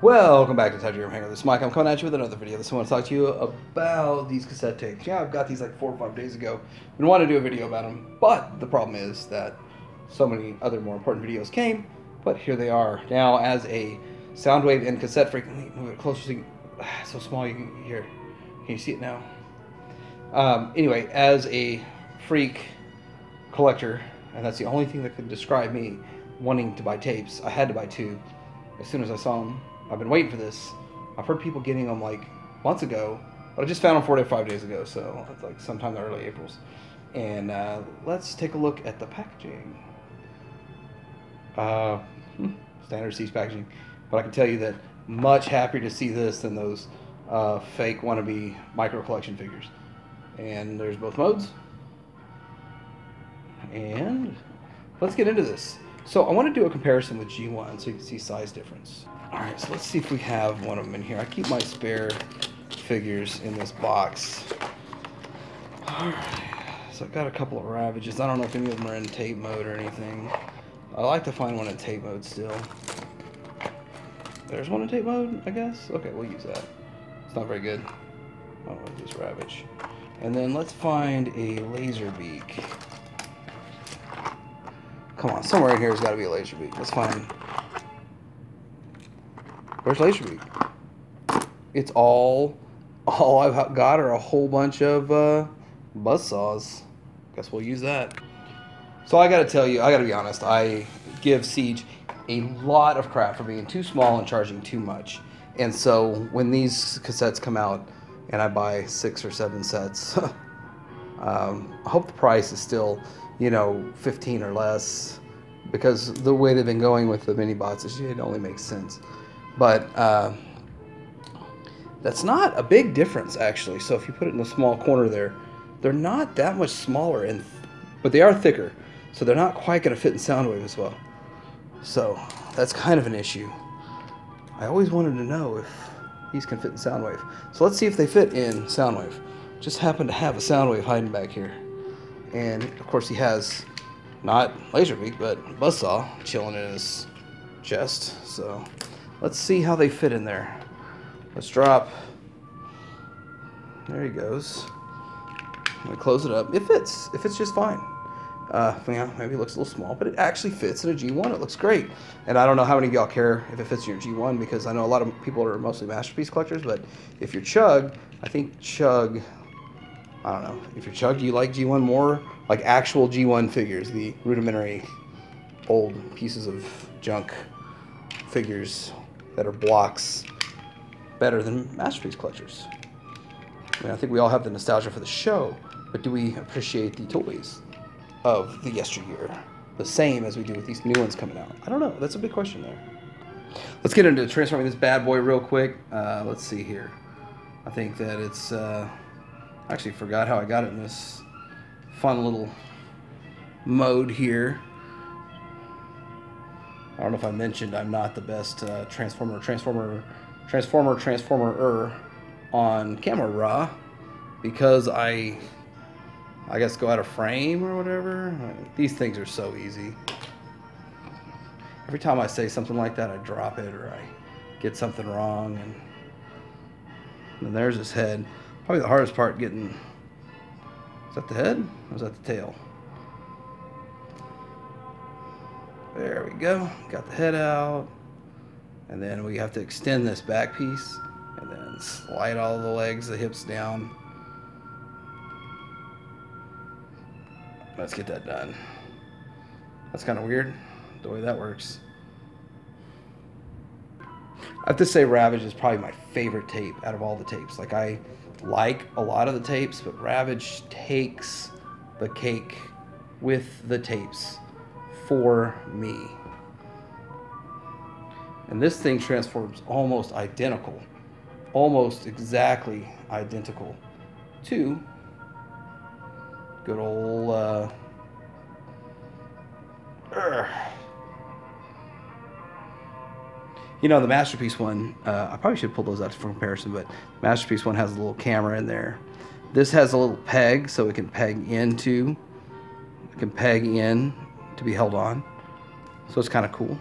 Welcome back to Sideswipe Hangar. This is Mike. I'm coming at you with another video. This one I want to talk to you about these cassette tapes. Yeah, I've got these like 4 or 5 days ago. Been wanting to do a video about them, but the problem is that so many other more important videos came, but here they are. Now, as a Soundwave and cassette freak, let me move it closer so you can, so small you can hear. Can you see it now? Anyway, as a freak collector, and that's the only thing that could describe me wanting to buy tapes, I had to buy 2 as soon as I saw them. I've been waiting for this. I've heard people getting them like months ago, but I just found them 4 to 5 days ago, so it's like sometime in the early Aprils. And let's take a look at the packaging. Standard Siege packaging, but I can tell you that much happier to see this than those fake wannabe micro collection figures. And there's both modes. And let's get into this. So I want to do a comparison with G1 so you can see size difference. Alright, so let's see if we have one of them in here. I keep my spare figures in this box. Alright, so I've got a couple of Ravages. I don't know if any of them are in tape mode or anything. I like to find one in tape mode still. There's one in tape mode, I guess? Okay, we'll use that. It's not very good. I don't want to use Ravage. And then let's find a Laserbeak. Come on, somewhere in here has got to be a Laserbeak. Let's find... Where's Laserbeak? It's all I've got are a whole bunch of buzzsaws. Guess we'll use that. So I gotta tell you, I gotta be honest, I give Siege a lot of crap for being too small and charging too much. And so when these cassettes come out and I buy 6 or 7 sets, I hope the price is still, you know, 15 or less, because the way they've been going with the mini bots, it only makes sense. But that's not a big difference, actually. So if you put it in the small corner there, they're not that much smaller, but they are thicker. So they're not quite going to fit in Soundwave as well. So that's kind of an issue. I always wanted to know if these can fit in Soundwave. So let's see if they fit in Soundwave. Just happen to have a Soundwave hiding back here. And of course he has not Laserbeak, but Buzzsaw chilling in his chest. So let's see how they fit in there. Let's drop. There he goes. Let me close it up. It fits. It fits just fine. Yeah, maybe it looks a little small, but it actually fits in a G1. It looks great. And I don't know how many of y'all care if it fits in your G1, because I know a lot of people are mostly Masterpiece collectors, but if you're Chug, I think Chug, I don't know. If you're Chug, do you like G1 more? Like actual G1 figures, the rudimentary old pieces of junk figures that are blocks, better than Masterpiece collectors. I mean, I think we all have the nostalgia for the show, but do we appreciate the toys of the yesteryear the same as we do with these new ones coming out? I don't know. That's a big question there. Let's get into transforming this bad boy real quick. Let's see here. I think that it's... I actually forgot how I got it in this fun little mode here. I don't know if I mentioned I'm not the best transformer on camera raw, because I guess go out of frame or whatever. These things are so easy. Every time I say something like that, I drop it or I get something wrong, and then there's his head. Probably the hardest part getting... Is that the head or is that the tail? There we go. Got the head out. And then we have to extend this back piece and then slide all the legs, the hips down. Let's get that done. That's kind of weird, the way that works. I have to say Ravage is probably my favorite tape out of all the tapes. Like, I like a lot of the tapes, but Ravage takes the cake with the tapes for me. And this thing transforms almost identical, almost exactly identical to good old you know, the Masterpiece one, I probably should pull those out for comparison, but Masterpiece one has a little camera in there. This has a little peg, so it can peg in to be held on. So it's kind of cool.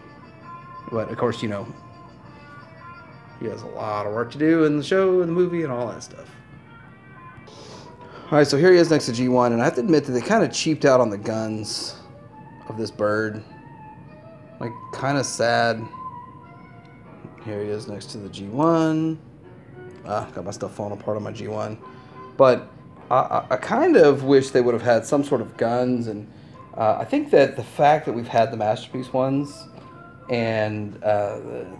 But of course, you know, He has a lot of work to do in the show and the movie and all that stuff. Alright, so here he is next to G1, and I have to admit that they kind of cheaped out on the guns of this bird. Like, kind of sad. Here he is next to the G1. Got my stuff falling apart on my G1. But I kind of wish they would have had some sort of guns, and I think that the fact that we've had the Masterpiece ones, and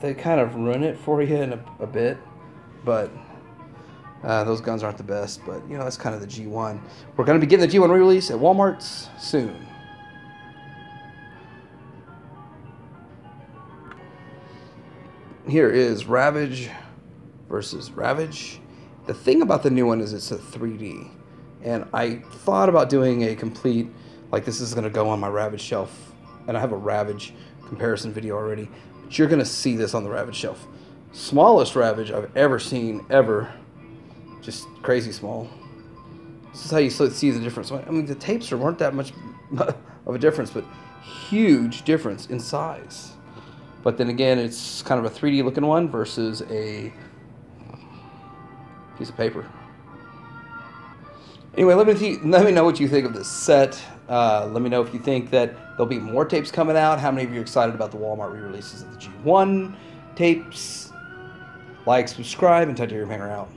they kind of ruin it for you in a bit, but those guns aren't the best. But, you know, that's kind of the G1. We're going to be getting the G1 re-release at Walmart's soon. Here is Ravage versus Ravage. The thing about the new one is it's a 3D. And I thought about doing a complete, like this is going to go on my Ravage shelf. And I have a Ravage comparison video already. But you're going to see this on the Ravage shelf. Smallest Ravage I've ever seen, ever. Just crazy small. This is how you see the difference. I mean, the tapes weren't that much of a difference, but huge difference in size. But then again, it's kind of a 3D looking one versus a piece of paper. Anyway, let me know what you think of this set. Let me know if you think that there'll be more tapes coming out. How many of you are excited about the Walmart re-releases of the G1 tapes? Like, subscribe, and Titanium Hanger out.